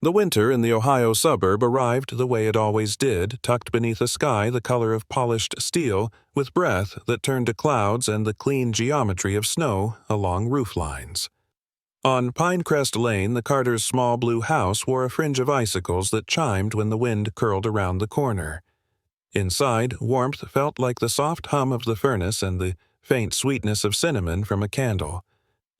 The winter in the Ohio suburb arrived the way it always did, tucked beneath a sky the color of polished steel, with breath that turned to clouds and the clean geometry of snow along roof lines. On Pinecrest Lane, the Carters' small blue house wore a fringe of icicles that chimed when the wind curled around the corner. Inside, warmth felt like the soft hum of the furnace and the faint sweetness of cinnamon from a candle.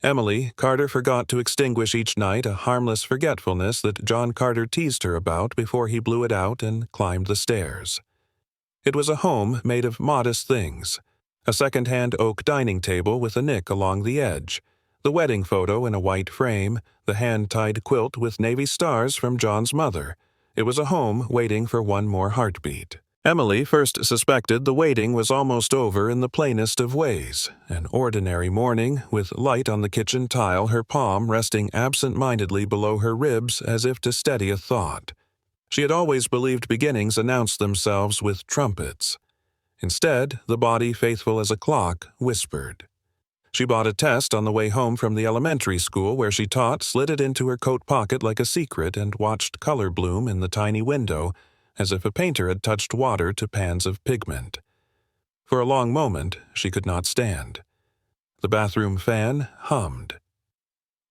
Emily Carter forgot to extinguish each night a harmless forgetfulness that John Carter teased her about before he blew it out and climbed the stairs. It was a home made of modest things: a second-hand oak dining table with a nick along the edge, the wedding photo in a white frame, the hand-tied quilt with navy stars from John's mother. It was a home waiting for one more heartbeat. Emily first suspected the waiting was almost over in the plainest of ways: an ordinary morning, with light on the kitchen tile, her palm resting absent-mindedly below her ribs as if to steady a thought. She had always believed beginnings announced themselves with trumpets. Instead, the body, faithful as a clock, whispered. She bought a test on the way home from the elementary school where she taught, slid it into her coat pocket like a secret, and watched color bloom in the tiny window, as if a painter had touched water to pans of pigment. For a long moment, she could not stand. The bathroom fan hummed.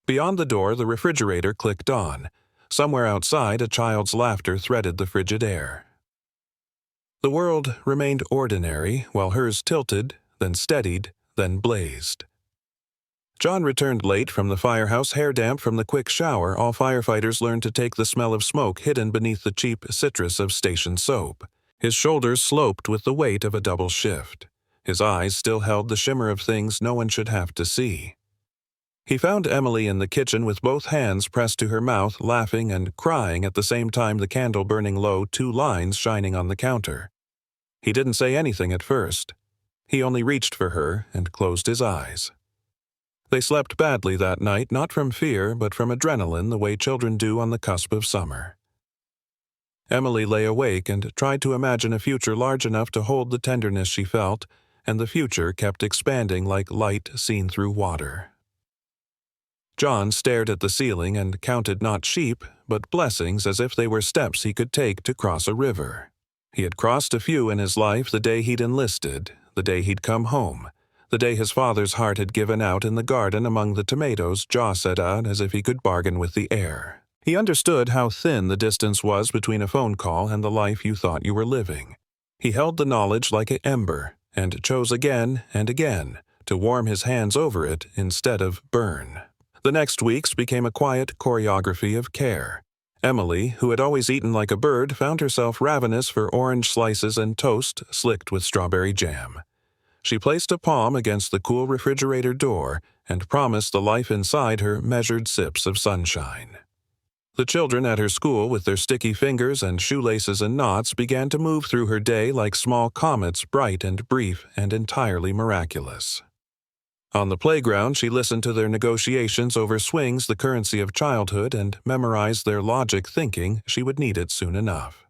Beyond the door, the refrigerator clicked on. Somewhere outside, a child's laughter threaded the frigid air. The world remained ordinary, while hers tilted, then steadied, then blazed. John returned late from the firehouse, hair damp from the quick shower. All firefighters learned to take the smell of smoke hidden beneath the cheap citrus of station soap. His shoulders sloped with the weight of a double shift. His eyes still held the shimmer of things no one should have to see. He found Emily in the kitchen with both hands pressed to her mouth, laughing and crying at the same time, the candle burning low, 2 lines shining on the counter. He didn't say anything at first. He only reached for her and closed his eyes. They slept badly that night, not from fear, but from adrenaline, the way children do on the cusp of summer. Emily lay awake and tried to imagine a future large enough to hold the tenderness she felt, and the future kept expanding like light seen through water. John stared at the ceiling and counted not sheep, but blessings, as if they were steps he could take to cross a river. He had crossed a few in his life: the day he'd enlisted, the day he'd come home, the day his father's heart had given out in the garden among the tomatoes, jaw set out as if he could bargain with the air. He understood how thin the distance was between a phone call and the life you thought you were living. He held the knowledge like an ember, and chose again and again to warm his hands over it instead of burn. The next weeks became a quiet choreography of care. Emily, who had always eaten like a bird, found herself ravenous for orange slices and toast slicked with strawberry jam. She placed a palm against the cool refrigerator door and promised the life inside her measured sips of sunshine. The children at her school, with their sticky fingers and shoelaces and knots, began to move through her day like small comets, bright and brief and entirely miraculous. On the playground, she listened to their negotiations over swings, the currency of childhood, and memorized their logic, thinking she would need it soon enough.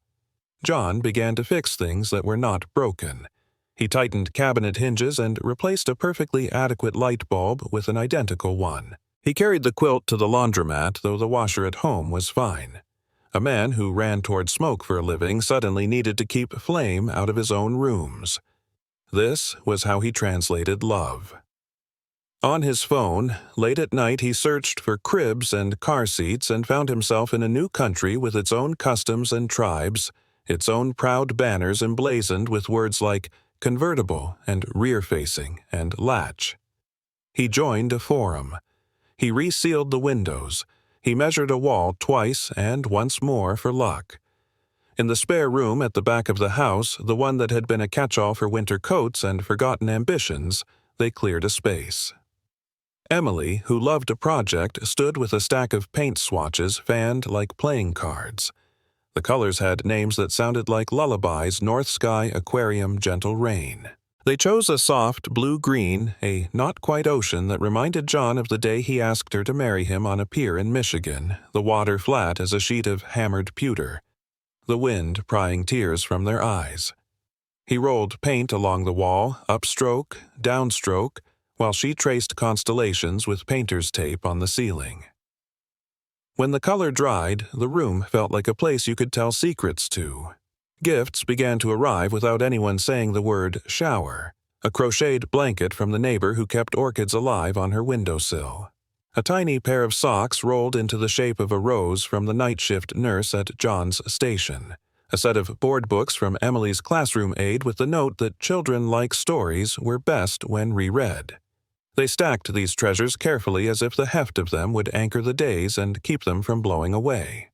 John began to fix things that were not broken. He tightened cabinet hinges and replaced a perfectly adequate light bulb with an identical one. He carried the quilt to the laundromat, though the washer at home was fine. A man who ran toward smoke for a living suddenly needed to keep flame out of his own rooms. This was how he translated love. On his phone, late at night, he searched for cribs and car seats and found himself in a new country with its own customs and tribes, its own proud banners emblazoned with words like convertible and rear-facing and latch. He joined a forum. He resealed the windows. He measured a wall twice and once more for luck. In the spare room at the back of the house, the one that had been a catch-all for winter coats and forgotten ambitions, they cleared a space. Emily, who loved a project, stood with a stack of paint swatches fanned like playing cards. The colors had names that sounded like lullabies: North Sky, Aquarium, Gentle Rain. They chose a soft blue-green, a not-quite ocean that reminded John of the day he asked her to marry him on a pier in Michigan, the water flat as a sheet of hammered pewter, the wind prying tears from their eyes. He rolled paint along the wall, upstroke, downstroke, while she traced constellations with painter's tape on the ceiling. When the color dried, the room felt like a place you could tell secrets to. Gifts began to arrive without anyone saying the word shower. A crocheted blanket from the neighbor who kept orchids alive on her windowsill. A tiny pair of socks rolled into the shape of a rose from the night shift nurse at John's station. A set of board books from Emily's classroom aide with the note that children like stories were best when reread. They stacked these treasures carefully as if the heft of them would anchor the days and keep them from blowing away.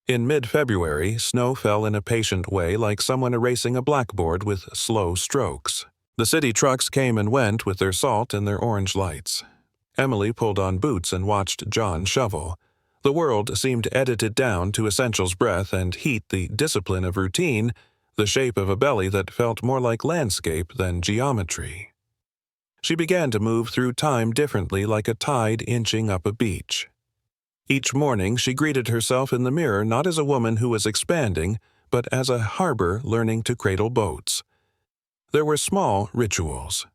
In mid-February, snow fell in a patient way like someone erasing a blackboard with slow strokes. The city trucks came and went with their salt and their orange lights. Emily pulled on boots and watched John shovel. The world seemed edited down to essentials breath and heat, the discipline of routine, the shape of a belly that felt more like landscape than geometry. She began to move through time differently, like a tide inching up a beach. Each morning she greeted herself in the mirror not as a woman who was expanding, but as a harbor learning to cradle boats. There were small rituals.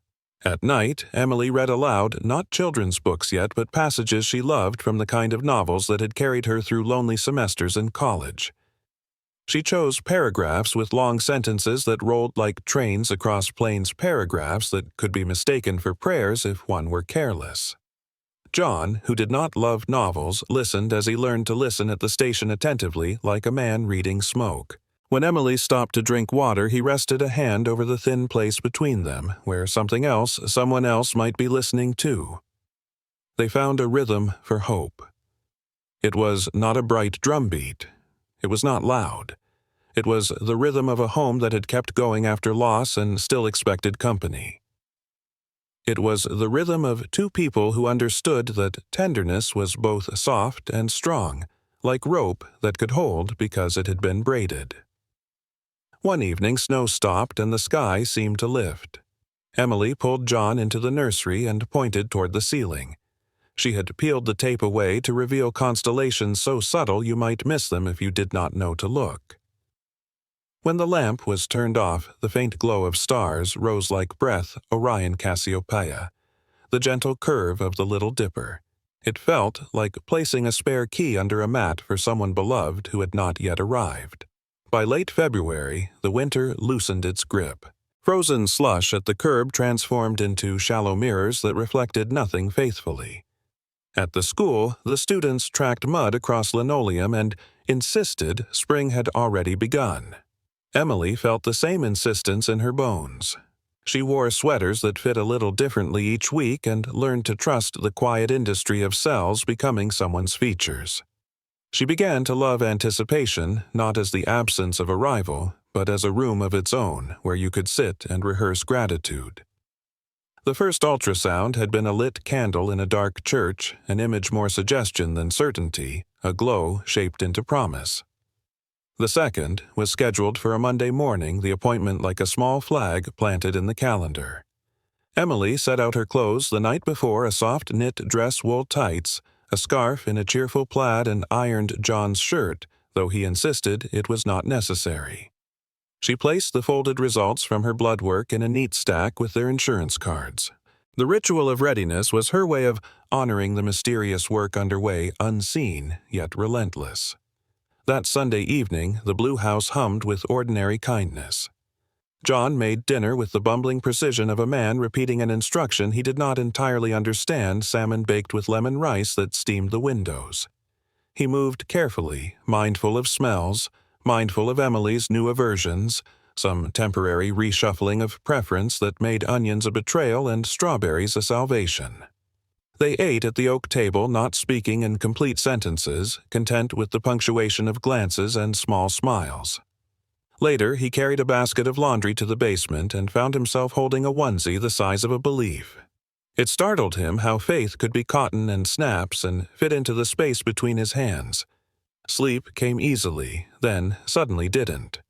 At night, Emily read aloud not children's books yet, but passages she loved from the kind of novels that had carried her through lonely semesters in college. She chose paragraphs with long sentences that rolled like trains across plains, paragraphs that could be mistaken for prayers if one were careless. John, who did not love novels, listened as he learned to listen at the station attentively, like a man reading smoke. When Emily stopped to drink water, he rested a hand over the thin place between them, where something else, someone else might be listening too. They found a rhythm for hope. It was not a bright drumbeat. It was not loud. It was the rhythm of a home that had kept going after loss and still expected company. It was the rhythm of two people who understood that tenderness was both soft and strong, like rope that could hold because it had been braided. One evening, snow stopped and the sky seemed to lift. Emily pulled John into the nursery and pointed toward the ceiling. She had peeled the tape away to reveal constellations so subtle you might miss them if you did not know to look. When the lamp was turned off, the faint glow of stars rose like breath, Orion Cassiopeia, the gentle curve of the Little Dipper. It felt like placing a spare key under a mat for someone beloved who had not yet arrived. By late February, the winter loosened its grip. Frozen slush at the curb transformed into shallow mirrors that reflected nothing faithfully. At the school, the students tracked mud across linoleum and insisted spring had already begun. Emily felt the same insistence in her bones. She wore sweaters that fit a little differently each week and learned to trust the quiet industry of cells becoming someone's features. She began to love anticipation, not as the absence of arrival, but as a room of its own where you could sit and rehearse gratitude. The first ultrasound had been a lit candle in a dark church, an image more suggestion than certainty, a glow shaped into promise. The second was scheduled for a Monday morning, the appointment like a small flag planted in the calendar. Emily set out her clothes the night before, a soft knit dress, wool tights, a scarf in a cheerful plaid, and ironed John's shirt, though he insisted it was not necessary. She placed the folded results from her blood work in a neat stack with their insurance cards. The ritual of readiness was her way of honoring the mysterious work underway, unseen yet relentless. That Sunday evening, the Blue House hummed with ordinary kindness. John made dinner with the bumbling precision of a man repeating an instruction he did not entirely understand, salmon baked with lemon rice that steamed the windows. He moved carefully, mindful of smells, mindful of Emily's new aversions, some temporary reshuffling of preference that made onions a betrayal and strawberries a salvation. They ate at the oak table, not speaking in complete sentences, content with the punctuation of glances and small smiles. Later, he carried a basket of laundry to the basement and found himself holding a onesie the size of a belief. It startled him how Faith could be cotton and snaps and fit into the space between his hands. Sleep came easily, then suddenly didn't.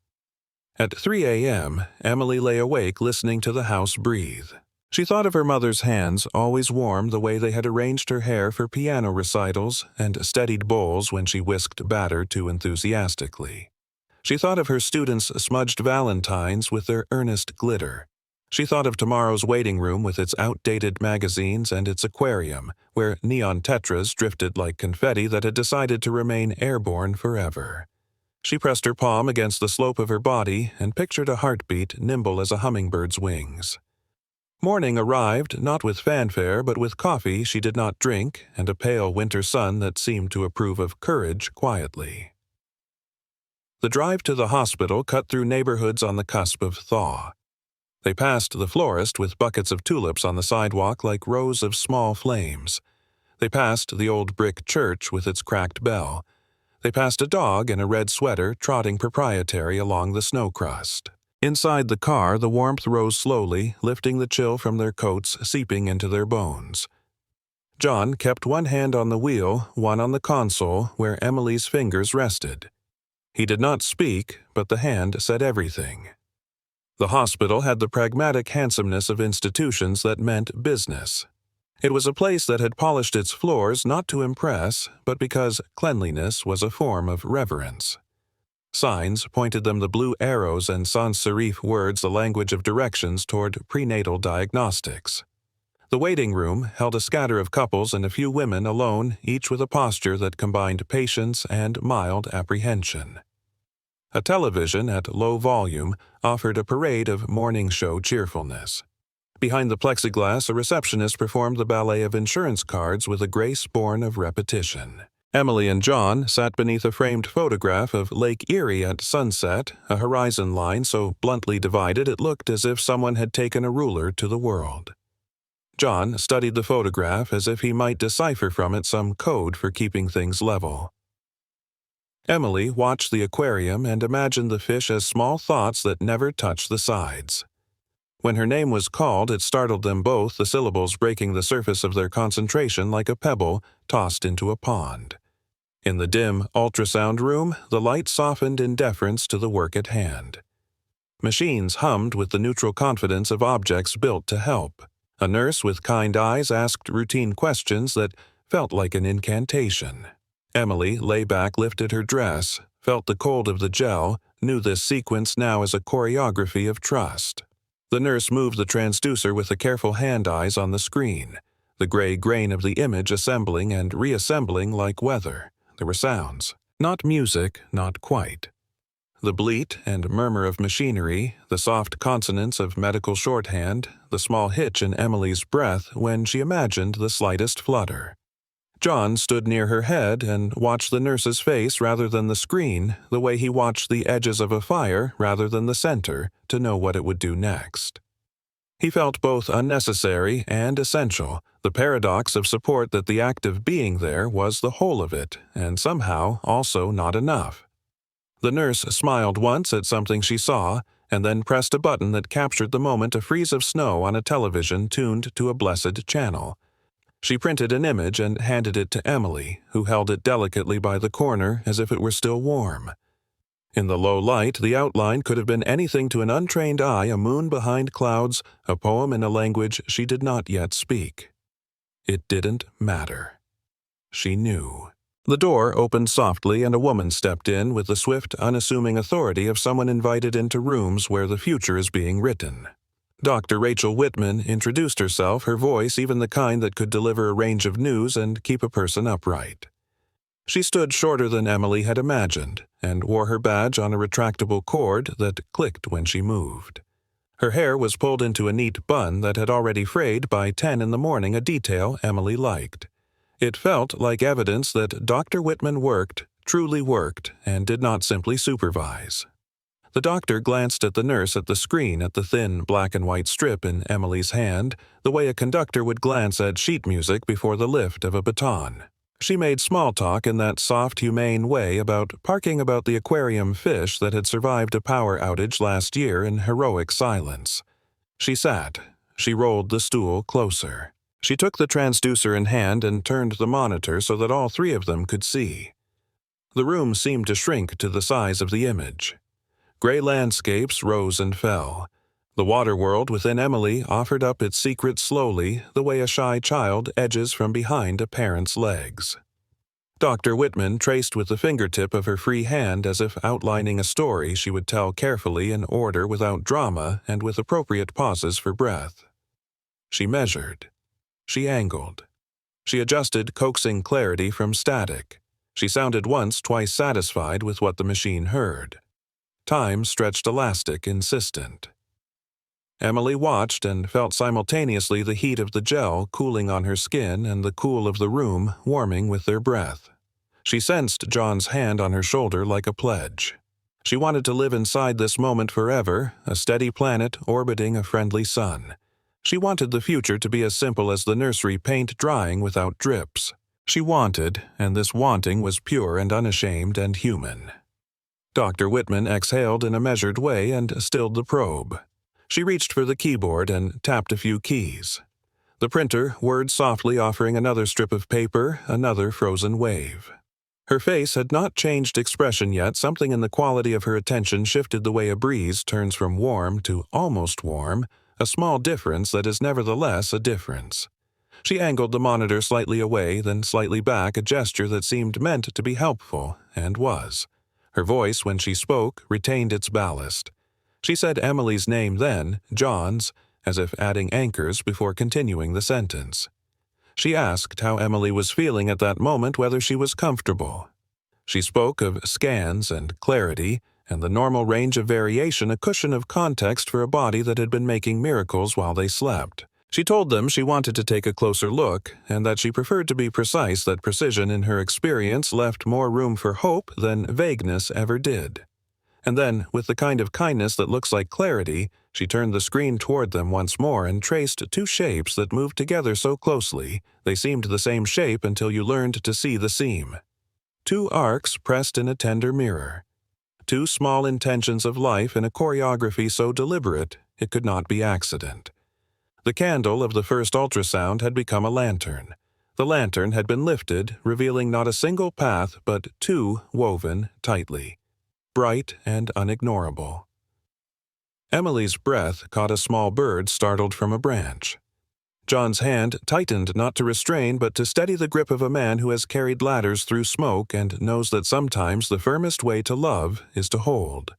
At 3 a.m., Emily lay awake listening to the house breathe. She thought of her mother's hands, always warm the way they had arranged her hair for piano recitals and steadied bowls when she whisked batter too enthusiastically. She thought of her students' smudged valentines with their earnest glitter. She thought of tomorrow's waiting room with its outdated magazines and its aquarium, where neon tetras drifted like confetti that had decided to remain airborne forever. She pressed her palm against the slope of her body and pictured a heartbeat nimble as a hummingbird's wings. Morning arrived, not with fanfare, but with coffee she did not drink and a pale winter sun that seemed to approve of courage quietly. The drive to the hospital cut through neighborhoods on the cusp of thaw. They passed the florist with buckets of tulips on the sidewalk like rows of small flames. They passed the old brick church with its cracked bell. They passed a dog in a red sweater trotting proprietary along the snow crust. Inside the car, the warmth rose slowly, lifting the chill from their coats, seeping into their bones. John kept one hand on the wheel, one on the console, where Emily's fingers rested. He did not speak, but the hand said everything. The hospital had the pragmatic handsomeness of institutions that meant business. It was a place that had polished its floors not to impress, but because cleanliness was a form of reverence. Signs pointed them the blue arrows and sans serif words the language of directions toward prenatal diagnostics. The waiting room held a scatter of couples and a few women alone, each with a posture that combined patience and mild apprehension. A television at low volume offered a parade of morning show cheerfulness. Behind the plexiglass, a receptionist performed the ballet of insurance cards with a grace born of repetition. Emily and John sat beneath a framed photograph of Lake Erie at sunset, a horizon line so bluntly divided it looked as if someone had taken a ruler to the world. John studied the photograph as if he might decipher from it some code for keeping things level. Emily watched the aquarium and imagined the fish as small thoughts that never touched the sides. When her name was called, it startled them both, the syllables breaking the surface of their concentration like a pebble tossed into a pond. In the dim ultrasound room, the light softened in deference to the work at hand. Machines hummed with the neutral confidence of objects built to help. A nurse with kind eyes asked routine questions that felt like an incantation. Emily lay back, lifted her dress, felt the cold of the gel, knew this sequence now as a choreography of trust. The nurse moved the transducer with the careful hand-eyes on the screen, the gray grain of the image assembling and reassembling like weather. There were sounds. Not music, not quite. The bleat and murmur of machinery, the soft consonants of medical shorthand, the small hitch in Emily's breath when she imagined the slightest flutter. John stood near her head and watched the nurse's face rather than the screen, the way he watched the edges of a fire rather than the center, to know what it would do next. He felt both unnecessary and essential, the paradox of support that the act of being there was the whole of it, and somehow also not enough. The nurse smiled once at something she saw, and then pressed a button that captured the moment a freeze of snow on a television tuned to a blessed channel. She printed an image and handed it to Emily, who held it delicately by the corner as if it were still warm. In the low light, the outline could have been anything to an untrained eye: a moon behind clouds, a poem in a language she did not yet speak. It didn't matter. She knew. The door opened softly and a woman stepped in with the swift, unassuming authority of someone invited into rooms where the future is being written. Dr. Rachel Whitman introduced herself, her voice even the kind that could deliver a range of news and keep a person upright. She stood shorter than Emily had imagined, and wore her badge on a retractable cord that clicked when she moved. Her hair was pulled into a neat bun that had already frayed by 10 in the morning, a detail Emily liked. It felt like evidence that Dr. Whitman worked, truly worked, and did not simply supervise. The doctor glanced at the nurse at the screen, at the thin black and white strip in Emily's hand, the way a conductor would glance at sheet music before the lift of a baton. She made small talk in that soft, humane way about the aquarium fish that had survived a power outage last year in heroic silence. She sat. She rolled the stool closer. She took the transducer in hand and turned the monitor so that all three of them could see. The room seemed to shrink to the size of the image. Gray landscapes rose and fell. The water world within Emily offered up its secret slowly, the way a shy child edges from behind a parent's legs. Dr. Whitman traced with the fingertip of her free hand as if outlining a story she would tell carefully in order without drama and with appropriate pauses for breath. She measured. She angled. She adjusted coaxing clarity from static. She sounded once, twice satisfied with what the machine heard. Time stretched elastic, insistent. Emily watched and felt simultaneously the heat of the gel cooling on her skin and the cool of the room warming with their breath. She sensed John's hand on her shoulder like a pledge. She wanted to live inside this moment forever, a steady planet orbiting a friendly sun. She wanted the future to be as simple as the nursery paint drying without drips. She wanted, and this wanting was pure and unashamed and human. Dr. Whitman exhaled in a measured way and stilled the probe. She reached for the keyboard and tapped a few keys. The printer whirred softly, offering another strip of paper, another frozen wave. Her face had not changed expression yet. Something in the quality of her attention shifted the way a breeze turns from warm to almost warm, a small difference that is nevertheless a difference. She angled the monitor slightly away, then slightly back, a gesture that seemed meant to be helpful, and was. Her voice, when she spoke, retained its ballast. She said Emily's name then, John's, as if adding anchors before continuing the sentence. She asked how Emily was feeling at that moment, whether she was comfortable. She spoke of scans and clarity, and the normal range of variation, a cushion of context for a body that had been making miracles while they slept. She told them she wanted to take a closer look, and that she preferred to be precise, that precision in her experience left more room for hope than vagueness ever did. And then, with the kind of kindness that looks like clarity, she turned the screen toward them once more and traced two shapes that moved together so closely they seemed the same shape until you learned to see the seam. Two arcs pressed in a tender mirror. Two small intentions of life in a choreography so deliberate it could not be accident. The candle of the first ultrasound had become a lantern. The lantern had been lifted, revealing not a single path but two woven tightly. Bright and unignorable. Emily's breath caught a small bird startled from a branch. John's hand tightened not to restrain but to steady the grip of a man who has carried ladders through smoke and knows that sometimes the firmest way to love is to hold.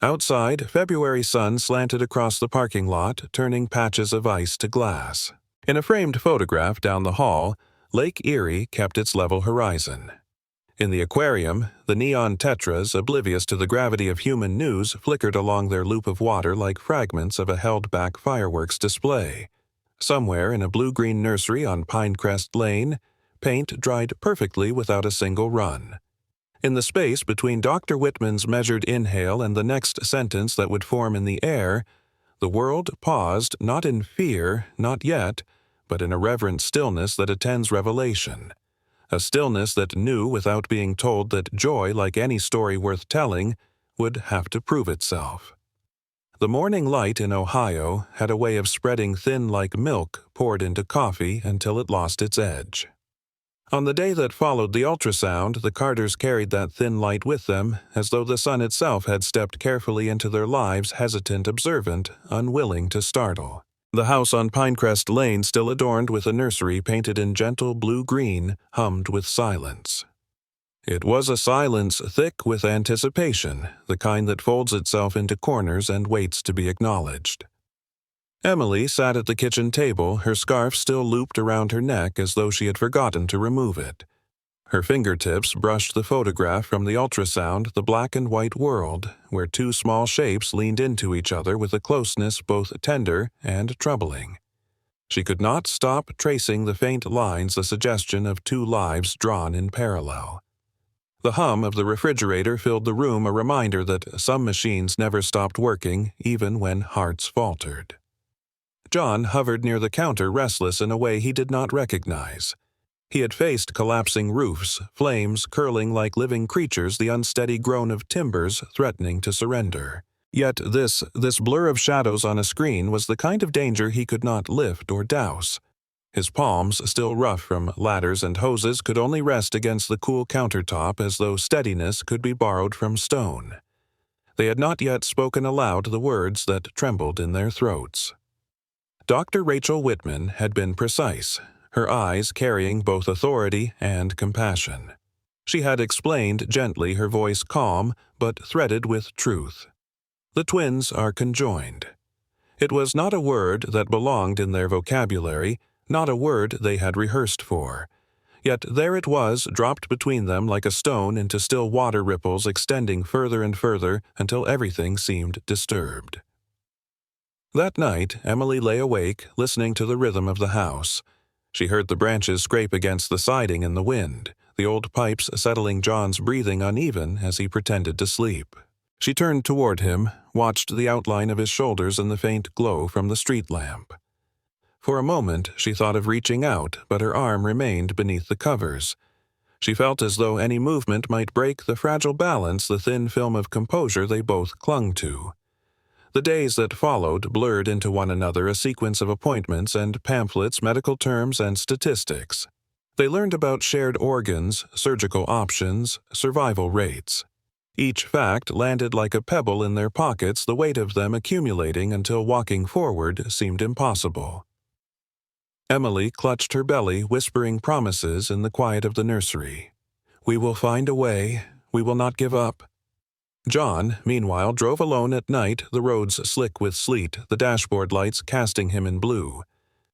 Outside, February sun slanted across the parking lot, turning patches of ice to glass. In a framed photograph down the hall, Lake Erie kept its level horizon. In the aquarium, the neon tetras, oblivious to the gravity of human news, flickered along their loop of water like fragments of a held-back fireworks display. Somewhere in a blue-green nursery on Pinecrest Lane, paint dried perfectly without a single run. In the space between Dr. Whitman's measured inhale and the next sentence that would form in the air, the world paused, not in fear, not yet, but in a reverent stillness that attends revelation. A stillness that knew without being told that joy, like any story worth telling, would have to prove itself. The morning light in Ohio had a way of spreading thin like milk poured into coffee until it lost its edge. On the day that followed the ultrasound, the Carters carried that thin light with them, as though the sun itself had stepped carefully into their lives, hesitant, observant, unwilling to startle. The house on Pinecrest Lane, still adorned with a nursery painted in gentle blue-green, hummed with silence. It was a silence thick with anticipation, the kind that folds itself into corners and waits to be acknowledged. Emily sat at the kitchen table, her scarf still looped around her neck as though she had forgotten to remove it. Her fingertips brushed the photograph from the ultrasound, the black and white world, where two small shapes leaned into each other with a closeness both tender and troubling. She could not stop tracing the faint lines, the suggestion of two lives drawn in parallel. The hum of the refrigerator filled the room, a reminder that some machines never stopped working, even when hearts faltered. John hovered near the counter, restless in a way he did not recognize. He had faced collapsing roofs, flames curling like living creatures, the unsteady groan of timbers threatening to surrender. Yet this blur of shadows on a screen was the kind of danger he could not lift or douse. His palms, still rough from ladders and hoses, could only rest against the cool countertop as though steadiness could be borrowed from stone. They had not yet spoken aloud the words that trembled in their throats. Dr. Rachel Whitman had been precise. her eyes carrying both authority and compassion. She had explained gently, her voice calm, but threaded with truth. The twins are conjoined. It was not a word that belonged in their vocabulary, not a word they had rehearsed for. Yet there it was, dropped between them like a stone into still water ripples extending further and further until everything seemed disturbed. That night, Emily lay awake, listening to the rhythm of the house. She heard the branches scrape against the siding in the wind, the old pipes settling John's breathing uneven as he pretended to sleep. She turned toward him, watched the outline of his shoulders in the faint glow from the street lamp. For a moment she thought of reaching out, but her arm remained beneath the covers. She felt as though any movement might break the fragile balance, the thin film of composure they both clung to. The days that followed blurred into one another, a sequence of appointments and pamphlets, medical terms and statistics. They learned about shared organs, surgical options, survival rates. Each fact landed like a pebble in their pockets, the weight of them accumulating until walking forward seemed impossible. Emily clutched her belly, whispering promises in the quiet of the nursery. "We will find a way. We will not give up." John, meanwhile, drove alone at night, the roads slick with sleet, the dashboard lights casting him in blue.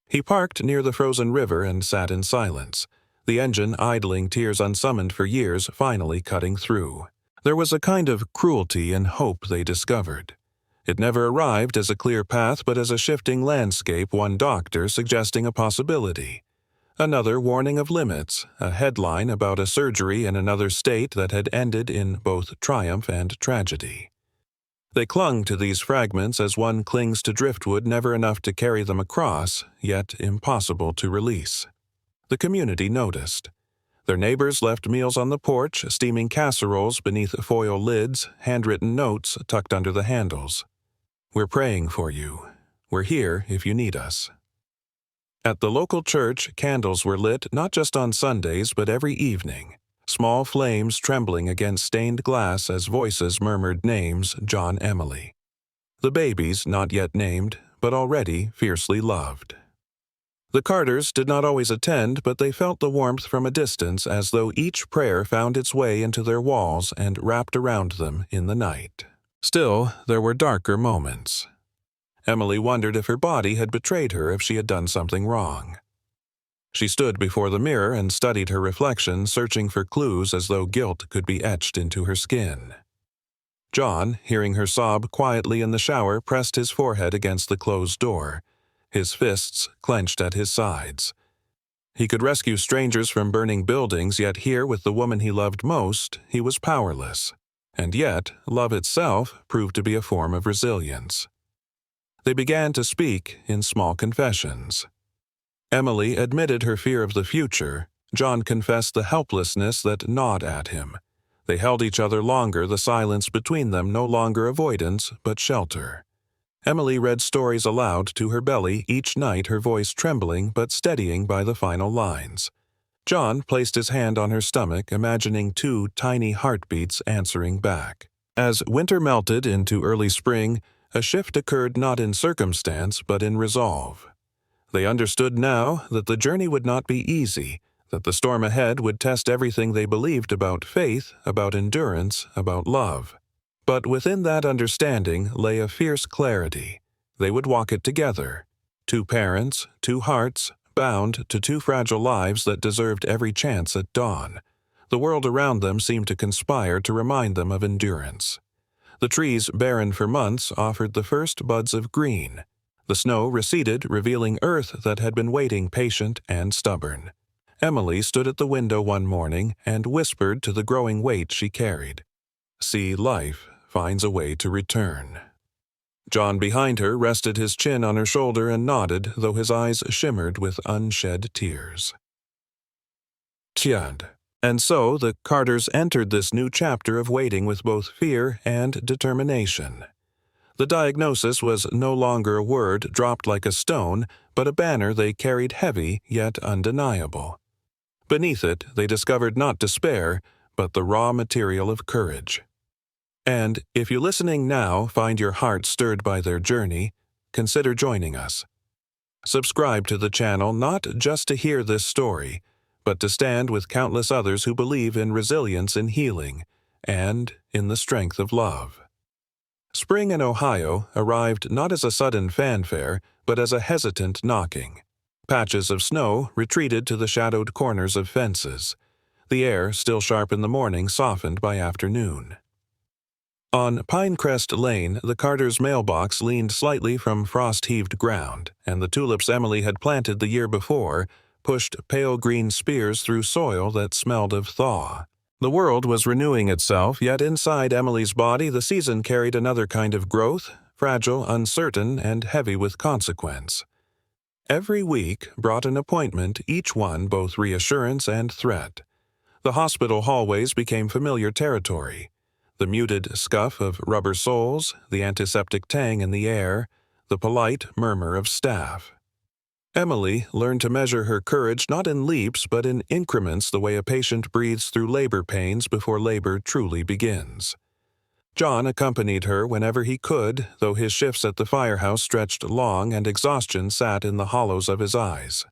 He parked near the frozen river and sat in silence, the engine idling, tears unsummoned for years finally cutting through. There was a kind of cruelty in hope they discovered. It never arrived as a clear path, but as a shifting landscape, one doctor suggesting a possibility. Another warning of limits, a headline about a surgery in another state that had ended in both triumph and tragedy. They clung to these fragments as one clings to driftwood, never enough to carry them across, yet impossible to release. The community noticed. Their neighbors left meals on the porch, steaming casseroles beneath foil lids, handwritten notes tucked under the handles. "We're praying for you. We're here if you need us." At the local church, candles were lit not just on Sundays but every evening, small flames trembling against stained glass as voices murmured names, John, Emily. The babies, not yet named, but already fiercely loved. The Carters did not always attend, but they felt the warmth from a distance, as though each prayer found its way into their walls and wrapped around them in the night. Still, there were darker moments. Emily wondered if her body had betrayed her, if she had done something wrong. She stood before the mirror and studied her reflection, searching for clues as though guilt could be etched into her skin. John, hearing her sob quietly in the shower, pressed his forehead against the closed door, his fists clenched at his sides. He could rescue strangers from burning buildings, yet here with the woman he loved most, he was powerless. And yet, love itself proved to be a form of resilience. They began to speak in small confessions. Emily admitted her fear of the future. John confessed the helplessness that gnawed at him. They held each other longer, the silence between them no longer avoidance, but shelter. Emily read stories aloud to her belly each night, her voice trembling but steadying by the final lines. John placed his hand on her stomach, imagining 2 tiny heartbeats answering back. As winter melted into early spring, a shift occurred not in circumstance but in resolve. They understood now that the journey would not be easy, that the storm ahead would test everything they believed about faith, about endurance, about love. But within that understanding lay a fierce clarity. They would walk it together. 2 parents, 2 hearts, bound to 2 fragile lives that deserved every chance at dawn. The world around them seemed to conspire to remind them of endurance. The trees, barren for months, offered the first buds of green. The snow receded, revealing earth that had been waiting, patient and stubborn. Emily stood at the window one morning and whispered to the growing weight she carried, "See, life finds a way to return." John behind her rested his chin on her shoulder and nodded, though his eyes shimmered with unshed tears. Tiad. And so the Carters entered this new chapter of waiting with both fear and determination. The diagnosis was no longer a word dropped like a stone, but a banner they carried heavy yet undeniable. Beneath it, they discovered not despair, but the raw material of courage. And if you listening now find your heart stirred by their journey, consider joining us. Subscribe to the channel not just to hear this story, but to stand with countless others who believe in resilience in healing and in the strength of love. Spring in Ohio arrived not as a sudden fanfare, but as a hesitant knocking. Patches of snow retreated to the shadowed corners of fences. The air, still sharp in the morning, softened by afternoon. On Pinecrest Lane, the Carters' mailbox leaned slightly from frost-heaved ground, and the tulips Emily had planted the year before pushed pale green spears through soil that smelled of thaw. The world was renewing itself, yet inside Emily's body the season carried another kind of growth, fragile, uncertain, and heavy with consequence. Every week brought an appointment, each one both reassurance and threat. The hospital hallways became familiar territory. The muted scuff of rubber soles, the antiseptic tang in the air, the polite murmur of staff. Emily learned to measure her courage not in leaps but in increments, the way a patient breathes through labor pains before labor truly begins. John accompanied her whenever he could, though his shifts at the firehouse stretched long and exhaustion sat in the hollows of his eyes.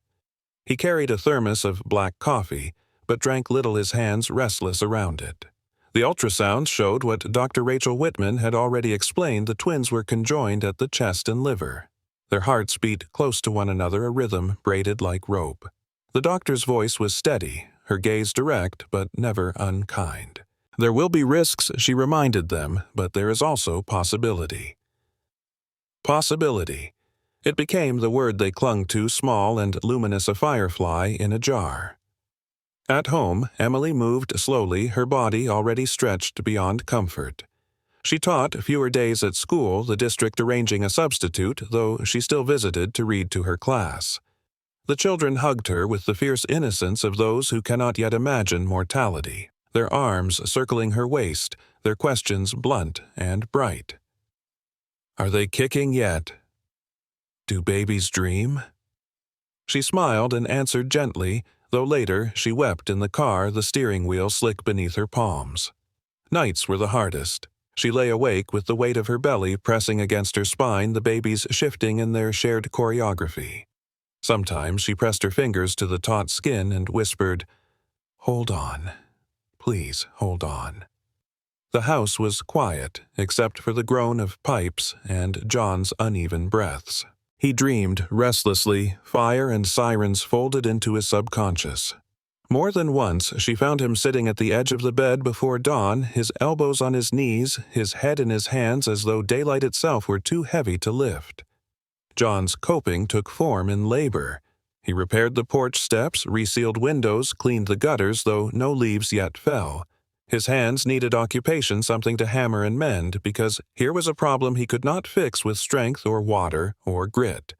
He carried a thermos of black coffee, but drank little, his hands restless around it. The ultrasounds showed what Dr. Rachel Whitman had already explained: the twins were conjoined at the chest and liver. Their hearts beat close to one another, a rhythm braided like rope. The doctor's voice was steady, her gaze direct but never unkind. There will be risks, she reminded them, but there is also possibility. Possibility. It became the word they clung to, small and luminous, a firefly in a jar. At home, Emily moved slowly, her body already stretched beyond comfort. She taught fewer days at school, the district arranging a substitute, though she still visited to read to her class. The children hugged her with the fierce innocence of those who cannot yet imagine mortality, their arms circling her waist, their questions blunt and bright. Are they kicking yet? Do babies dream? She smiled and answered gently, though later she wept in the car, the steering wheel slick beneath her palms. Nights were the hardest. She lay awake with the weight of her belly pressing against her spine, the babies shifting in their shared choreography. Sometimes she pressed her fingers to the taut skin and whispered, "Hold on. Please hold on." The house was quiet, except for the groan of pipes and John's uneven breaths. He dreamed restlessly, fire and sirens folded into his subconscious. More than once she found him sitting at the edge of the bed before dawn, his elbows on his knees, his head in his hands, as though daylight itself were too heavy to lift. John's coping took form in labor. He repaired the porch steps, resealed windows, cleaned the gutters, though no leaves yet fell. His hands needed occupation, something to hammer and mend, because here was a problem he could not fix with strength or water or grit.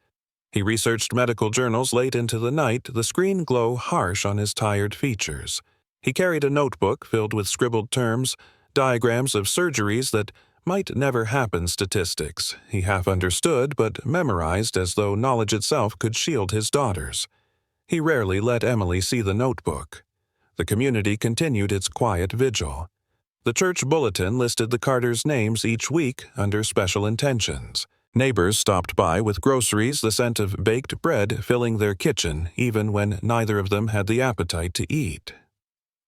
He researched medical journals late into the night, the screen glow harsh on his tired features. He carried a notebook filled with scribbled terms, diagrams of surgeries that might never happen, statistics he half understood but memorized as though knowledge itself could shield his daughters. He rarely let Emily see the notebook. The community continued its quiet vigil. The church bulletin listed the Carters' names each week under special intentions. Neighbors stopped by with groceries, the scent of baked bread filling their kitchen, even when neither of them had the appetite to eat.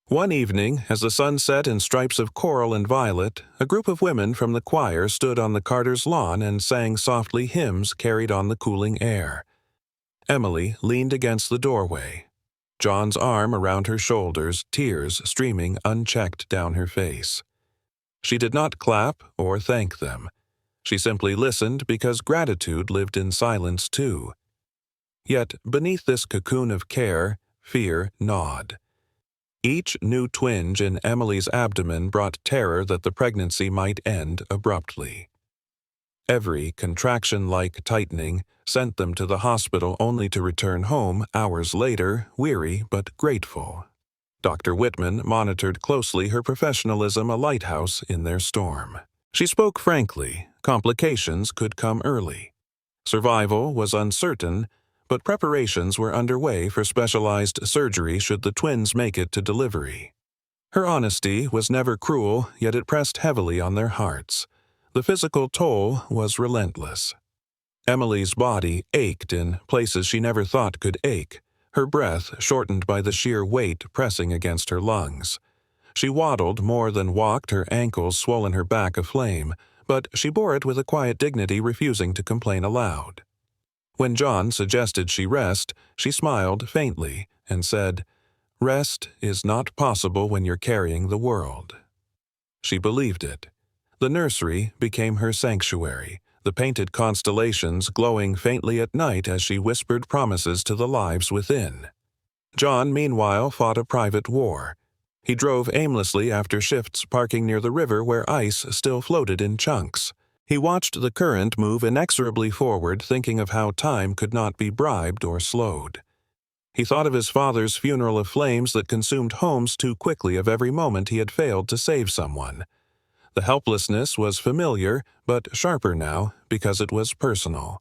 One evening, as the sun set in stripes of coral and violet, a group of women from the choir stood on the Carters' lawn and sang softly hymns carried on the cooling air. Emily leaned against the doorway, John's arm around her shoulders, tears streaming unchecked down her face. She did not clap or thank them. She simply listened because gratitude lived in silence too. Yet beneath this cocoon of care, fear gnawed. Each new twinge in Emily's abdomen brought terror that the pregnancy might end abruptly. Every contraction-like tightening sent them to the hospital only to return home hours later, weary but grateful. Dr. Whitman monitored closely, her professionalism a lighthouse in their storm. She spoke frankly. Complications could come early. Survival was uncertain, but preparations were underway for specialized surgery should the twins make it to delivery. Her honesty was never cruel, yet it pressed heavily on their hearts. The physical toll was relentless. Emily's body ached in places she never thought could ache, her breath shortened by the sheer weight pressing against her lungs. She waddled more than walked, her ankles swollen, her back aflame, but she bore it with a quiet dignity, refusing to complain aloud. When John suggested she rest, she smiled faintly and said, "Rest is not possible when you're carrying the world." She believed it. The nursery became her sanctuary, the painted constellations glowing faintly at night as she whispered promises to the lives within. John, meanwhile, fought a private war. He drove aimlessly after shifts, parking near the river where ice still floated in chunks. He watched the current move inexorably forward, thinking of how time could not be bribed or slowed. He thought of his father's funeral, of flames that consumed homes too quickly, of every moment he had failed to save someone. The helplessness was familiar, but sharper now, because it was personal.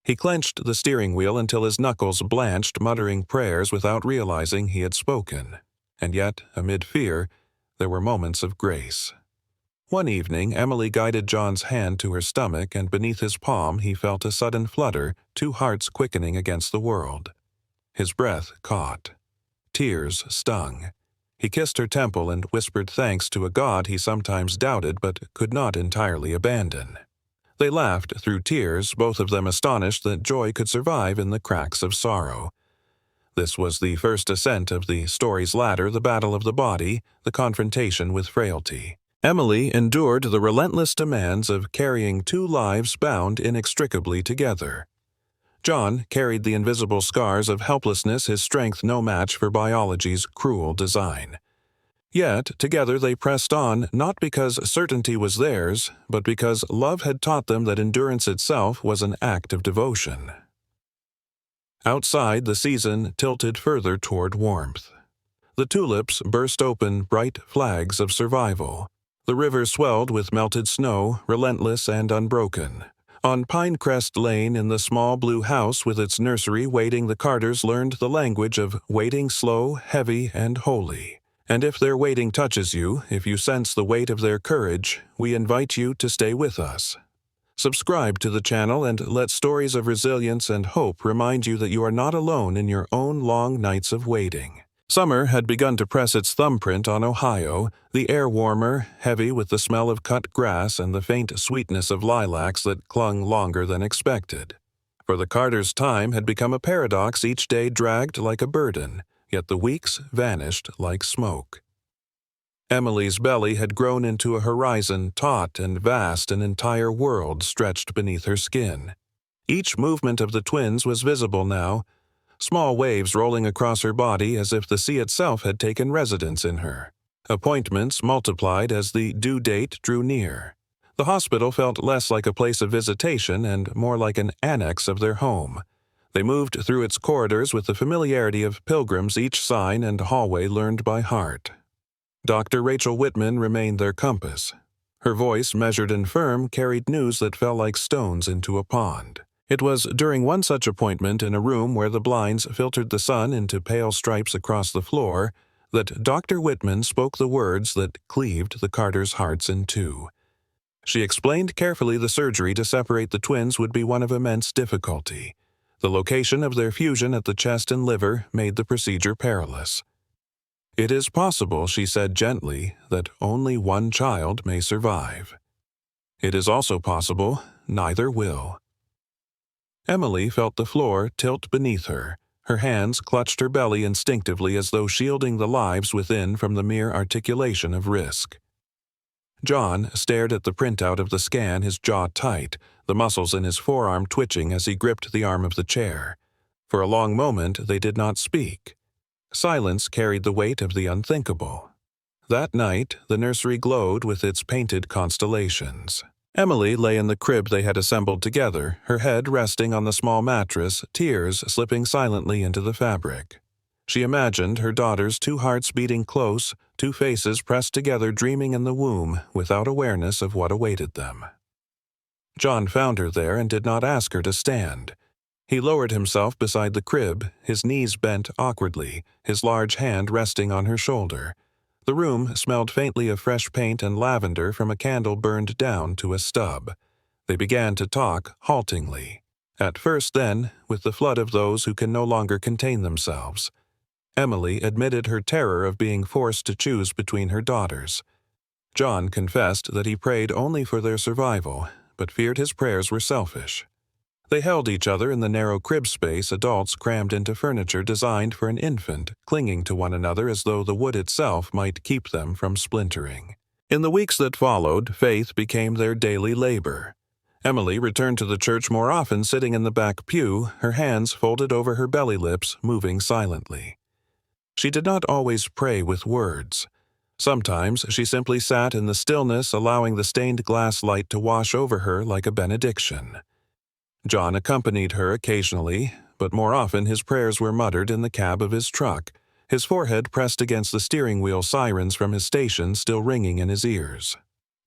He clenched the steering wheel until his knuckles blanched, muttering prayers without realizing he had spoken. And yet, amid fear, there were moments of grace. One evening, Emily guided John's hand to her stomach, and beneath his palm he felt a sudden flutter, two hearts quickening against the world. His breath caught. Tears stung. He kissed her temple and whispered thanks to a God he sometimes doubted but could not entirely abandon. They laughed through tears, both of them astonished that joy could survive in the cracks of sorrow. This was the first ascent of the story's ladder, the battle of the body, the confrontation with frailty. Emily endured the relentless demands of carrying two lives bound inextricably together. John carried the invisible scars of helplessness, his strength no match for biology's cruel design. Yet, together they pressed on, not because certainty was theirs, but because love had taught them that endurance itself was an act of devotion. Outside, the season tilted further toward warmth. The tulips burst open, bright flags of survival. The river swelled with melted snow, relentless and unbroken. On Pinecrest Lane, in the small blue house with its nursery waiting, the Carters learned the language of waiting, slow, heavy, and holy. And if their waiting touches you, if you sense the weight of their courage, we invite you to stay with us. Subscribe to the channel and let stories of resilience and hope remind you that you are not alone in your own long nights of waiting. Summer had begun to press its thumbprint on Ohio, the air warmer, heavy with the smell of cut grass and the faint sweetness of lilacs that clung longer than expected. For the Carters, time had become a paradox, each day dragged like a burden, yet the weeks vanished like smoke. Emily's belly had grown into a horizon, taut and vast, an entire world stretched beneath her skin. Each movement of the twins was visible now, small waves rolling across her body as if the sea itself had taken residence in her. Appointments multiplied as the due date drew near. The hospital felt less like a place of visitation and more like an annex of their home. They moved through its corridors with the familiarity of pilgrims, each sign and hallway learned by heart. Dr. Rachel Whitman remained their compass. Her voice, measured and firm, carried news that fell like stones into a pond. It was during one such appointment, in a room where the blinds filtered the sun into pale stripes across the floor, that Dr. Whitman spoke the words that cleaved the Carters' hearts in two. She explained carefully the surgery to separate the twins would be one of immense difficulty. The location of their fusion at the chest and liver made the procedure perilous. "It is possible," she said gently, "that only one child may survive. It is also possible neither will." Emily felt the floor tilt beneath her. Her hands clutched her belly instinctively, as though shielding the lives within from the mere articulation of risk. John stared at the printout of the scan, his jaw tight, the muscles in his forearm twitching as he gripped the arm of the chair. For a long moment they did not speak. Silence carried the weight of the unthinkable. That night, the nursery glowed with its painted constellations. Emily lay in the crib they had assembled together, her head resting on the small mattress, tears slipping silently into the fabric. She imagined her daughters, two hearts beating close, two faces pressed together, dreaming in the womb, without awareness of what awaited them. John found her there and did not ask her to stand. He lowered himself beside the crib, his knees bent awkwardly, his large hand resting on her shoulder. The room smelled faintly of fresh paint and lavender from a candle burned down to a stub. They began to talk haltingly. At first, then, with the flood of those who can no longer contain themselves. Emily admitted her terror of being forced to choose between her daughters. John confessed that he prayed only for their survival, but feared his prayers were selfish. They held each other in the narrow crib space adults crammed into furniture designed for an infant, clinging to one another as though the wood itself might keep them from splintering. In the weeks that followed, faith became their daily labor. Emily returned to the church more often, sitting in the back pew, her hands folded over her belly lips, moving silently. She did not always pray with words. Sometimes she simply sat in the stillness, allowing the stained glass light to wash over her like a benediction. John accompanied her occasionally, but more often his prayers were muttered in the cab of his truck, his forehead pressed against the steering wheel, sirens from his station still ringing in his ears.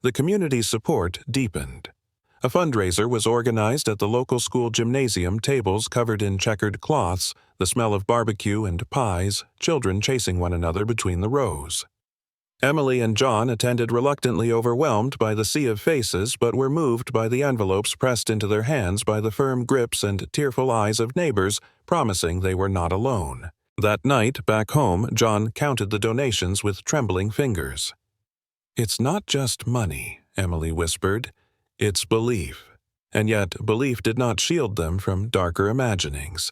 The community's support deepened. A fundraiser was organized at the local school gymnasium, tables covered in checkered cloths, the smell of barbecue and pies, children chasing one another between the rows. Emily and John attended reluctantly, overwhelmed by the sea of faces, but were moved by the envelopes pressed into their hands by the firm grips and tearful eyes of neighbors, promising they were not alone. That night, back home, John counted the donations with trembling fingers. "It's not just money," Emily whispered. "It's belief." And yet, belief did not shield them from darker imaginings.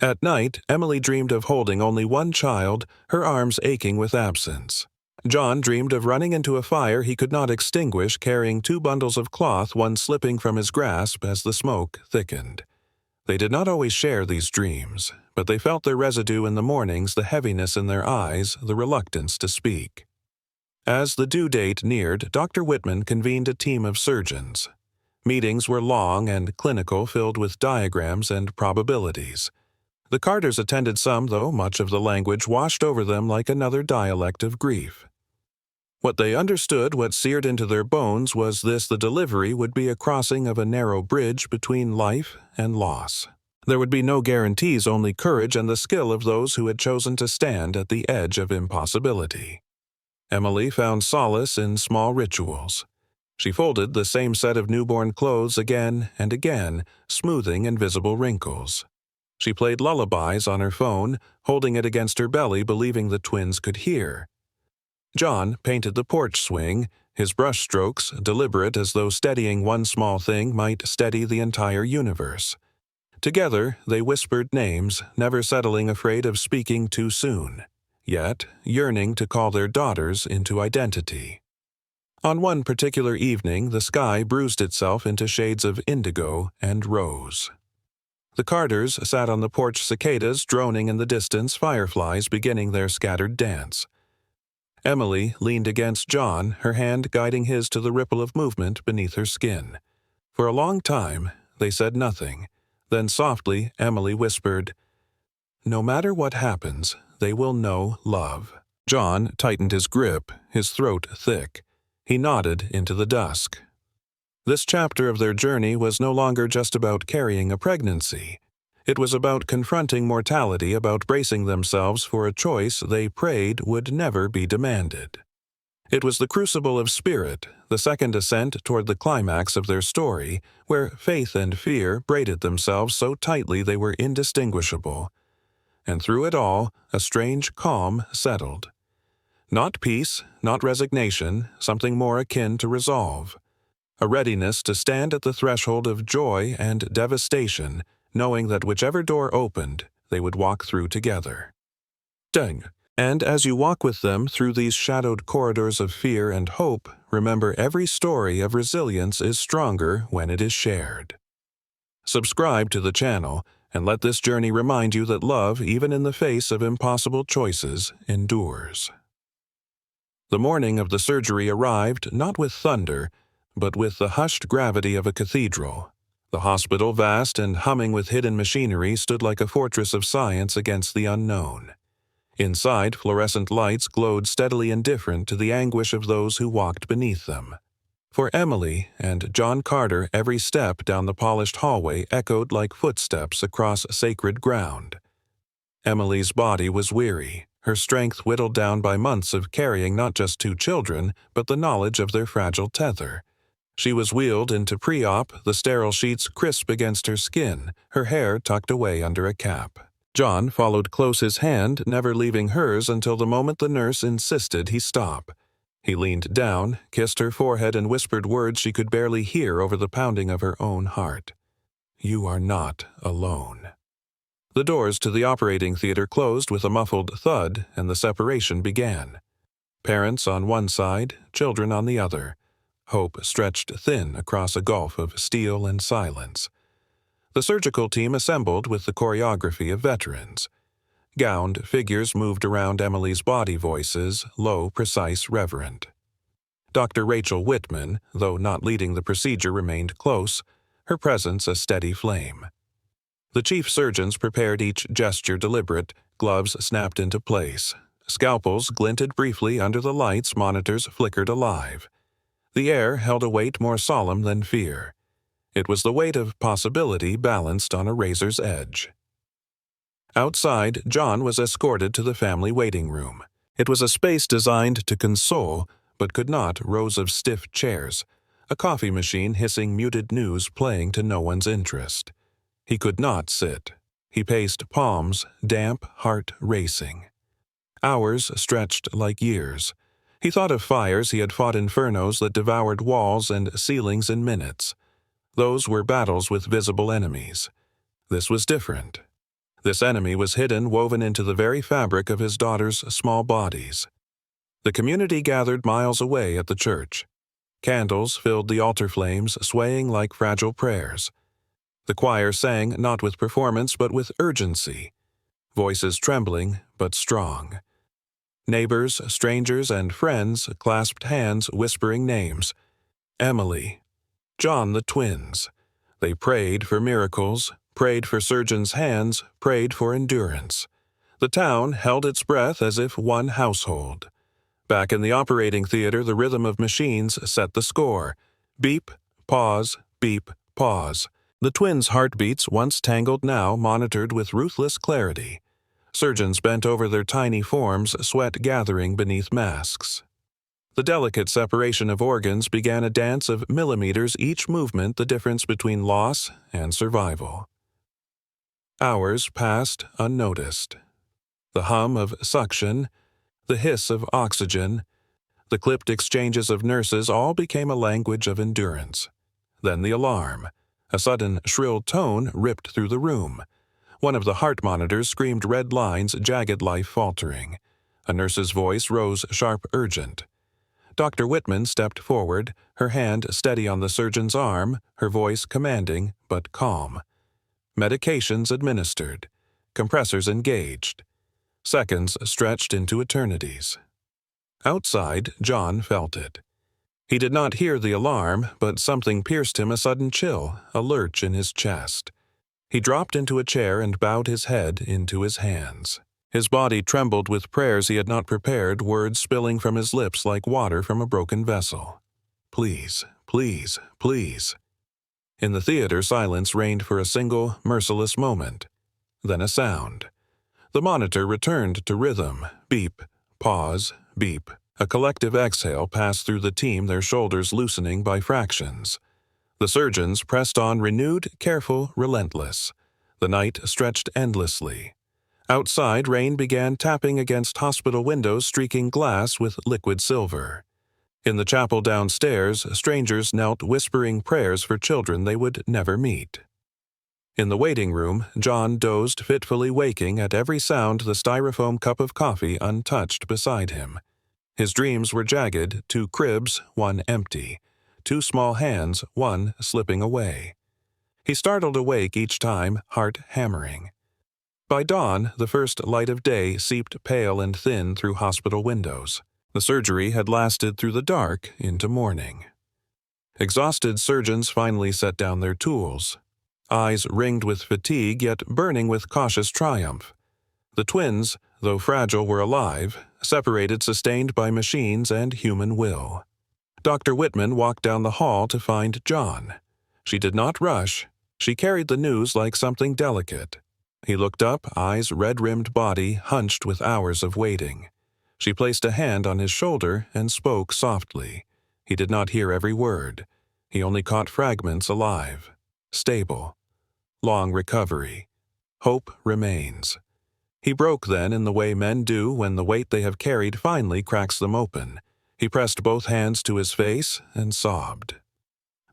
At night, Emily dreamed of holding only one child, her arms aching with absence. John dreamed of running into a fire he could not extinguish, carrying 2 bundles of cloth, one slipping from his grasp as the smoke thickened. They did not always share these dreams, but they felt their residue in the mornings, the heaviness in their eyes, the reluctance to speak. As the due date neared, Dr. Whitman convened a team of surgeons. Meetings were long and clinical, filled with diagrams and probabilities. The Carters attended some, though much of the language washed over them like another dialect of grief. What they understood, what seared into their bones, was this: the delivery would be a crossing of a narrow bridge between life and loss. There would be no guarantees, only courage and the skill of those who had chosen to stand at the edge of impossibility. Emily found solace in small rituals. She folded the same set of newborn clothes again and again, smoothing invisible wrinkles. She played lullabies on her phone, holding it against her belly, believing the twins could hear. John painted the porch swing, his brushstrokes deliberate as though steadying one small thing might steady the entire universe. Together, they whispered names, never settling, afraid of speaking too soon, yet yearning to call their daughters into identity. On one particular evening, the sky bruised itself into shades of indigo and rose. The Carters sat on the porch, cicadas droning in the distance, fireflies beginning their scattered dance. Emily leaned against John, her hand guiding his to the ripple of movement beneath her skin. For a long time, they said nothing. Then softly, Emily whispered, "No matter what happens, they will know love." John tightened his grip, his throat thick. He nodded into the dusk. This chapter of their journey was no longer just about carrying a pregnancy. It was about confronting mortality, about bracing themselves for a choice they prayed would never be demanded. It was the crucible of spirit, the second ascent toward the climax of their story, where faith and fear braided themselves so tightly they were indistinguishable. And through it all, a strange calm settled. Not peace, not resignation, something more akin to resolve. A readiness to stand at the threshold of joy and devastation, knowing that whichever door opened, they would walk through together. Deng. And as you walk with them through these shadowed corridors of fear and hope, remember every story of resilience is stronger when it is shared. Subscribe to the channel, and let this journey remind you that love, even in the face of impossible choices, endures. The morning of the surgery arrived not with thunder, but with the hushed gravity of a cathedral. The hospital, vast and humming with hidden machinery, stood like a fortress of science against the unknown. Inside, fluorescent lights glowed steadily indifferent to the anguish of those who walked beneath them. For Emily and John Carter, every step down the polished hallway echoed like footsteps across sacred ground. Emily's body was weary, her strength whittled down by months of carrying not just 2 children, but the knowledge of their fragile tether. She was wheeled into pre-op, the sterile sheets crisp against her skin, her hair tucked away under a cap. John followed close, his hand never leaving hers until the moment the nurse insisted he stop. He leaned down, kissed her forehead, and whispered words she could barely hear over the pounding of her own heart. "You are not alone." The doors to the operating theater closed with a muffled thud, and the separation began. Parents on one side, children on the other. Hope stretched thin across a gulf of steel and silence. The surgical team assembled with the choreography of veterans. Gowned figures moved around Emily's body, voices low, precise, reverent. Dr. Rachel Whitman, though not leading the procedure, remained close, her presence a steady flame. The chief surgeons prepared, each gesture deliberate, gloves snapped into place. Scalpels glinted briefly under the lights, monitors flickered alive. The air held a weight more solemn than fear. It was the weight of possibility balanced on a razor's edge. Outside, John was escorted to the family waiting room. It was a space designed to console, but could not, rows of stiff chairs, a coffee machine hissing muted news playing to no one's interest. He could not sit. He paced, palms damp, heart racing. Hours stretched like years. He thought of fires he had fought, infernos that devoured walls and ceilings in minutes. Those were battles with visible enemies. This was different. This enemy was hidden, woven into the very fabric of his daughter's small bodies. The community gathered miles away at the church. Candles filled the altar flames, swaying like fragile prayers. The choir sang not with performance but with urgency, voices trembling but strong. Neighbors, strangers, and friends clasped hands, whispering names. Emily, John, the twins. They prayed for miracles, prayed for surgeons' hands, prayed for endurance. The town held its breath as if one household. Back in the operating theater, the rhythm of machines set the score. Beep, pause, beep, pause. The twins' heartbeats, once tangled, now monitored with ruthless clarity. Surgeons bent over their tiny forms, sweat gathering beneath masks. The delicate separation of organs began a dance of millimeters, each movement the difference between loss and survival. Hours passed unnoticed. The hum of suction, the hiss of oxygen, the clipped exchanges of nurses all became a language of endurance. Then the alarm. A sudden, shrill tone ripped through the room. One of the heart monitors screamed red lines, jagged life faltering. A nurse's voice rose sharp, urgent. Dr. Whitman stepped forward, her hand steady on the surgeon's arm, her voice commanding but calm. Medications administered. Compressors engaged. Seconds stretched into eternities. Outside, John felt it. He did not hear the alarm, but something pierced him, a sudden chill, a lurch in his chest. He dropped into a chair and bowed his head into his hands. His body trembled with prayers he had not prepared, words spilling from his lips like water from a broken vessel. Please, please, please. In the theater, silence reigned for a single, merciless moment. Then a sound. The monitor returned to rhythm. Beep, pause, beep. A collective exhale passed through the team, their shoulders loosening by fractions. The surgeons pressed on, renewed, careful, relentless. The night stretched endlessly. Outside, rain began tapping against hospital windows, streaking glass with liquid silver. In the chapel downstairs, strangers knelt, whispering prayers for children they would never meet. In the waiting room, John dozed, fitfully waking at every sound, the styrofoam cup of coffee untouched beside him. His dreams were jagged, 2 cribs, 1 empty, 2 small hands, 1 slipping away. He startled awake each time, heart hammering. By dawn, the first light of day seeped pale and thin through hospital windows. The surgery had lasted through the dark into morning. Exhausted surgeons finally set down their tools, eyes ringed with fatigue yet burning with cautious triumph. The twins, though fragile, were alive, separated, sustained by machines and human will. Dr. Whitman walked down the hall to find John. She did not rush. She carried the news like something delicate. He looked up, eyes red-rimmed, body hunched with hours of waiting. She placed a hand on his shoulder and spoke softly. He did not hear every word. He only caught fragments alive. Stable. Long recovery. Hope remains. He broke then in the way men do when the weight they have carried finally cracks them open. He pressed both hands to his face and sobbed.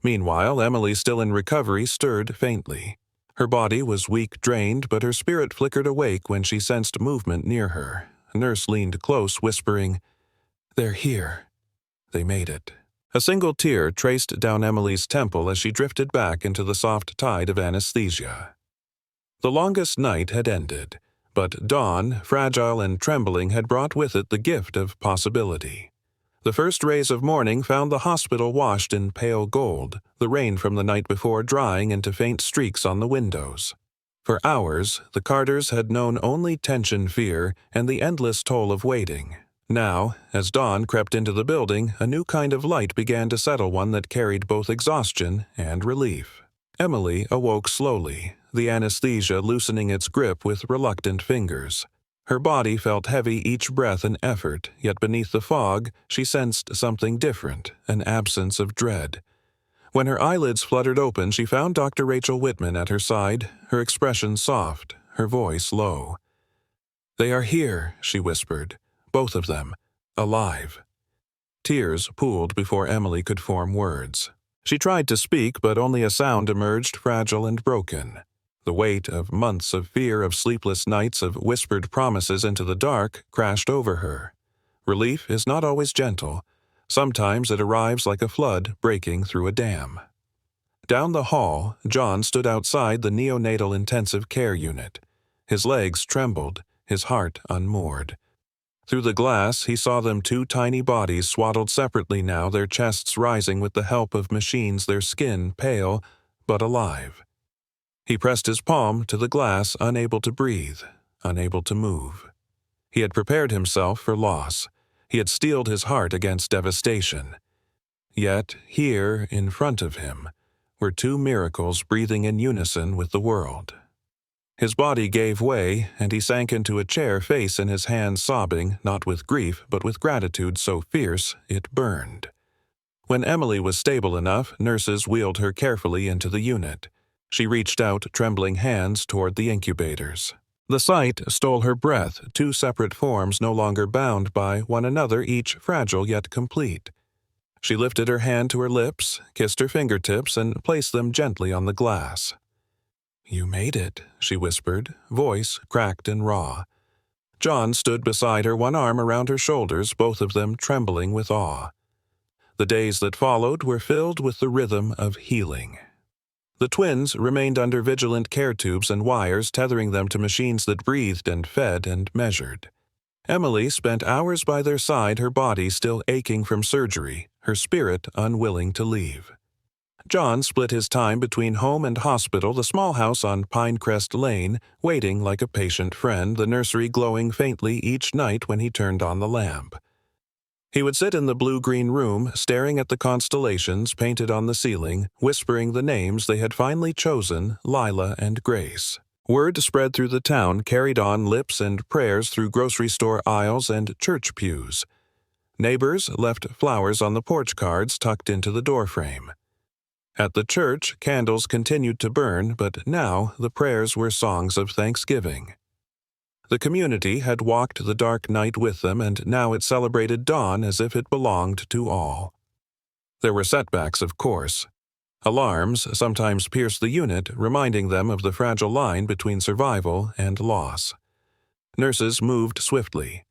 Meanwhile, Emily, still in recovery, stirred faintly. Her body was weak-drained, but her spirit flickered awake when she sensed movement near her. A nurse leaned close, whispering, "They're here." They made it. A single tear traced down Emily's temple as she drifted back into the soft tide of anesthesia. The longest night had ended, but dawn, fragile and trembling, had brought with it the gift of possibility. The first rays of morning found the hospital washed in pale gold, the rain from the night before drying into faint streaks on the windows. For hours, the Carters had known only tension, fear, and the endless toll of waiting. Now, as dawn crept into the building, a new kind of light began to settle, one that carried both exhaustion and relief. Emily awoke slowly, the anesthesia loosening its grip with reluctant fingers. Her body felt heavy each breath an effort, yet beneath the fog she sensed something different, an absence of dread. When her eyelids fluttered open, she found Dr. Rachel Whitman at her side, her expression soft, her voice low. "They are here," she whispered. "Both of them. Alive." Tears pooled before Emily could form words. She tried to speak, but only a sound emerged, fragile and broken. The weight of months of fear, of sleepless nights, of whispered promises into the dark, crashed over her. Relief is not always gentle. Sometimes it arrives like a flood breaking through a dam. Down the hall, John stood outside the neonatal intensive care unit. His legs trembled, his heart unmoored. Through the glass, he saw them, two tiny bodies swaddled separately now, their chests rising with the help of machines, their skin pale but alive. He pressed his palm to the glass, unable to breathe, unable to move. He had prepared himself for loss. He had steeled his heart against devastation. Yet, here, in front of him, were two miracles breathing in unison with the world. His body gave way, and he sank into a chair, face in his hands, sobbing, not with grief, but with gratitude so fierce it burned. When Emily was stable enough, nurses wheeled her carefully into the unit. She reached out trembling hands toward the incubators. The sight stole her breath, two separate forms no longer bound by one another, each fragile yet complete. She lifted her hand to her lips, kissed her fingertips, and placed them gently on the glass. "You made it," she whispered, voice cracked and raw. John stood beside her, one arm around her shoulders, both of them trembling with awe. The days that followed were filled with the rhythm of healing. The twins remained under vigilant care tubes and wires, tethering them to machines that breathed and fed and measured. Emily spent hours by their side, her body still aching from surgery, her spirit unwilling to leave. John split his time between home and hospital, the small house on Pinecrest Lane, waiting like a patient friend, the nursery glowing faintly each night when he turned on the lamp. He would sit in the blue-green room, staring at the constellations painted on the ceiling, whispering the names they had finally chosen, Lila and Grace. Word spread through the town, carried on lips and prayers through grocery store aisles and church pews. Neighbors left flowers on the porch cards tucked into the doorframe. At the church, candles continued to burn, but now the prayers were songs of thanksgiving. The community had walked the dark night with them, and now it celebrated dawn as if it belonged to all. There were setbacks, of course. Alarms sometimes pierced the unit, reminding them of the fragile line between survival and loss. Nurses moved swiftly.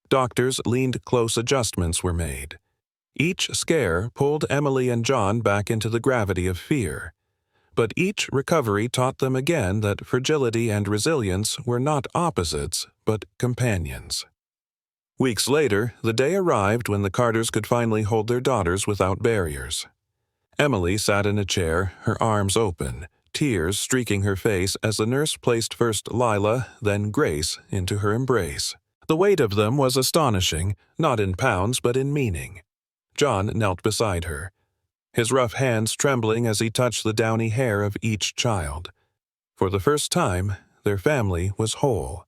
Doctors leaned close, adjustments were made. Each scare pulled Emily and John back into the gravity of fear. But each recovery taught them again that fragility and resilience were not opposites, but companions. Weeks later, the day arrived when the Carters could finally hold their daughters without barriers. Emily sat in a chair, her arms open, tears streaking her face as the nurse placed first Lila, then Grace, into her embrace. The weight of them was astonishing, not in pounds but in meaning. John knelt beside her, his rough hands trembling as he touched the downy hair of each child. For the first time, their family was whole.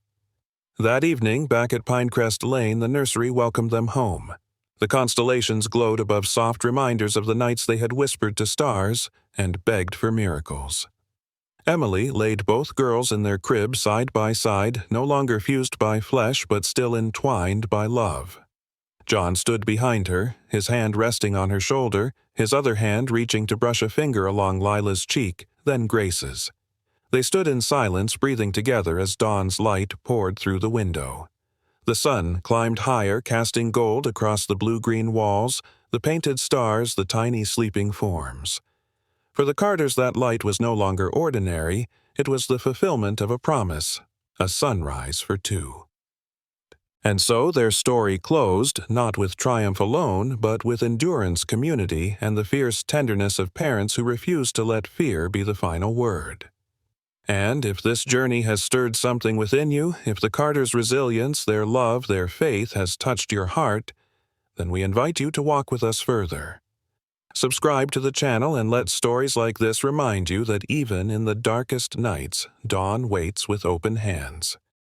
That evening, back at Pinecrest Lane, the nursery welcomed them home. The constellations glowed above soft reminders of the nights they had whispered to stars and begged for miracles. Emily laid both girls in their crib side by side, no longer fused by flesh but still entwined by love. John stood behind her, his hand resting on her shoulder, his other hand reaching to brush a finger along Lila's cheek, then Grace's. They stood in silence, breathing together as dawn's light poured through the window. The sun climbed higher, casting gold across the blue-green walls, the painted stars, the tiny sleeping forms. For the Carters that light was no longer ordinary, it was the fulfillment of a promise, a sunrise for two. And so their story closed, not with triumph alone, but with endurance, community, and the fierce tenderness of parents who refused to let fear be the final word. And if this journey has stirred something within you, if the Carters' resilience, their love, their faith has touched your heart, then we invite you to walk with us further. Subscribe to the channel and let stories like this remind you that even in the darkest nights, dawn waits with open hands.